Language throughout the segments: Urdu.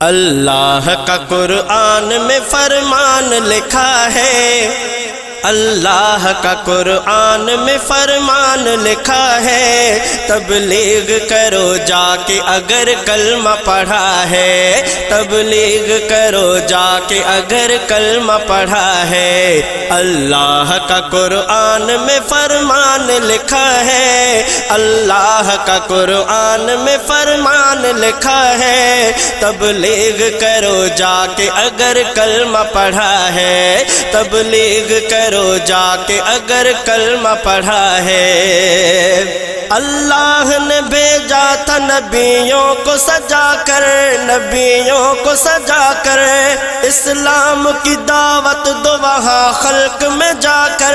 اللہ کا قرآن میں فرمان لکھا ہے، اللہ کا قرآن میں فرمان لکھا ہے، تبلیغ کرو جا کے اگر کلمہ پڑھا ہے، تبلیغ کرو جا کے اگر کلمہ پڑھا ہے۔ اللہ کا قرآن میں فرمان لکھا ہے، اللہ کا قرآن میں فرمان لکھا ہے، تبلیغ کرو جا کے اگر کلمہ پڑھا ہے، تبلیغ کرو جا کے اگر کلمہ پڑھا ہے۔ اللہ نے بھیجا تھا نبیوں کو سجا کر، نبیوں کو سجا کر، اسلام کی دعوت دو وہاں خلق میں جا کر،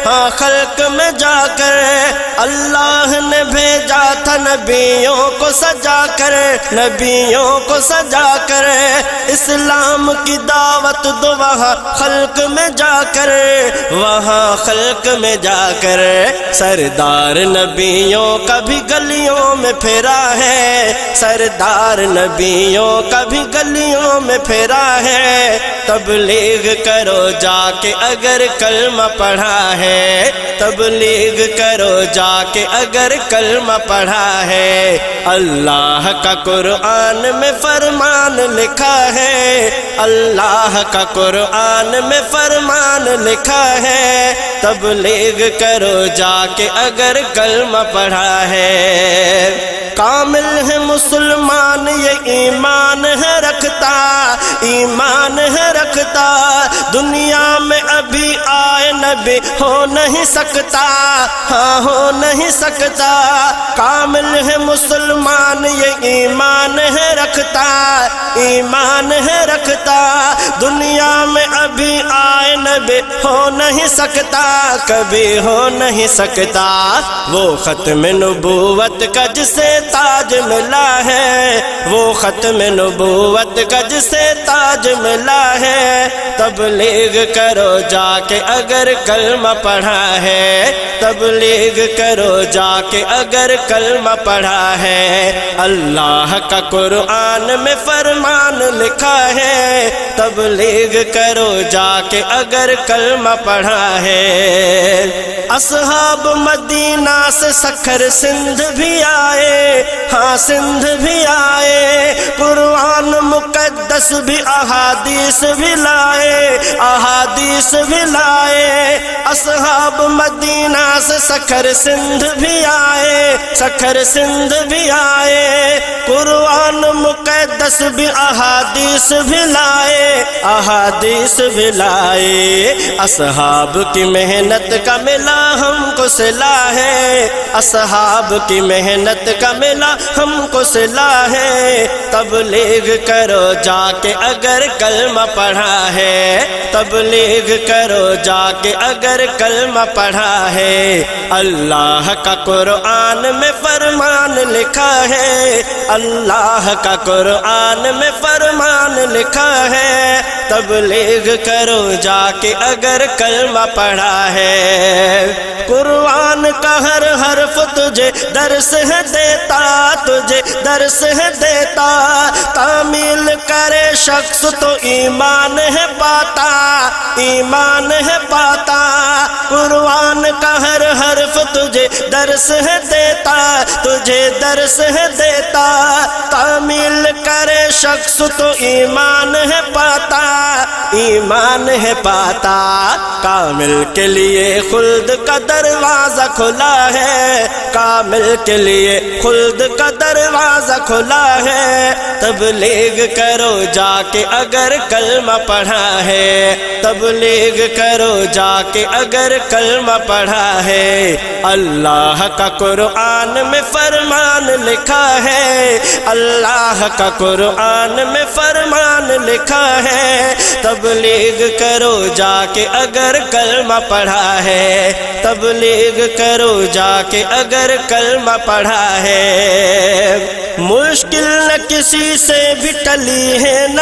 ہاں خلق میں جا کر۔ اللہ نے بھیجا تھا نبیوں کو سجا کر، نبیوں کو سجا کر، اسلام کی دعوت دو وہاں خلق میں جا کر، وہاں خلق میں جا کر۔ سردار نبیوں کا بھی گلیوں میں پھرا ہے، سردار نبیوں کا بھی گلیوں میں پھرا ہے، تبلیغ کرو جا کے اگر کلمہ پڑھا ہے، تبلیغ کرو جا کے اگر کلمہ پڑھا ہے۔ اللہ کا قرآن میں فرمان لکھا ہے، اللہ کا قرآن میں فرمان لکھا ہے، تبلیغ کرو جا کے اگر کلمہ پڑھا ہے۔ کامل ہے مسلمان یہ ایمان ہے رکھتا، ایمان ہے رکھتا، دنیا میں ابھی آئے نبی ہو نہیں سکتا، ہاں ہو نہیں سکتا۔ کامل ہے مسلمان یہ ایمان ہے رکھتا، ایمان ہے رکھتا، دنیا میں ابھی آئے نبی ہو نہیں سکتا، کبھی ہو نہیں سکتا۔ وہ ختم نبوت کا جسے تاج ملا ہے، وہ ختم نبوت کا جسے تاج ملا ہے، تبلیغ کرو جا کے اگر کلمہ پڑھا ہے، تبلیغ کرو جا کے اگر کلمہ پڑھا ہے۔ اللہ کا قرآن میں فرمان لکھا ہے، تبلیغ کرو جا کے اگر کلمہ پڑھا ہے۔ اصحاب مدینہ سے سکھر سندھ بھی آئے، ہاں سندھ بھی آئے، قرآن مقدس بھی احادیث بھی لائے، احادیث بھی لائے۔ اصحاب مدینہ سے سکھر سندھ بھی آئے، سکھر سندھ بھی آئے، قرآن مقدس بھی احادیث بھی لائے، احادیث بھی لائے۔ اصحاب کی محنت کا ملا ہم کو صلہ ہے، اصحاب کی محنت کا ملا ہم کو صلہ ہے، تبلیغ کرو جا کے اگر کلمہ پڑھا ہے، تبلیغ کرو جا کے اگر کلمہ پڑھا ہے۔ اللہ کا قرآن میں فرمان لکھا ہے، اللہ کا قرآن میں فرمان لکھا ہے، تبلیغ کرو جا کے اگر کلمہ پڑھا ہے۔ قرآن کا ہر حرف تجھے درس ہے دیتا، تجھے درس ہے دیتا، تعمیل کرے شخص تو ایمان ہے پاتا، ایمان ہے پاتا۔ قرآن کا ہر حرف تجھے درس ہے دیتا، تجھے درس ہے دیتا، تعمیل کرے شخص تو ایمان ہے پاتا، ایمان ہے پاتا۔ کامل کے لیے خلد کا دروازہ کھلا ہے، کامل کے لیے خلد کا دروازہ کھلا ہے، تبلیغ کرو جا کے اگر کلمہ پڑھا ہے، تبلیغ کرو جا کے اگر کلمہ پڑھا ہے۔ اللہ کا قرآن میں فرمان لکھا ہے، اللہ کا قرآن میں فرمان لکھا ہے، تبلیغ کرو جا کے اگر کلمہ پڑھا ہے، تبلیغ کرو جا کے اگر کلمہ پڑھا ہے۔ مشکل نہ کسی سے بھی ٹلی ہے نہ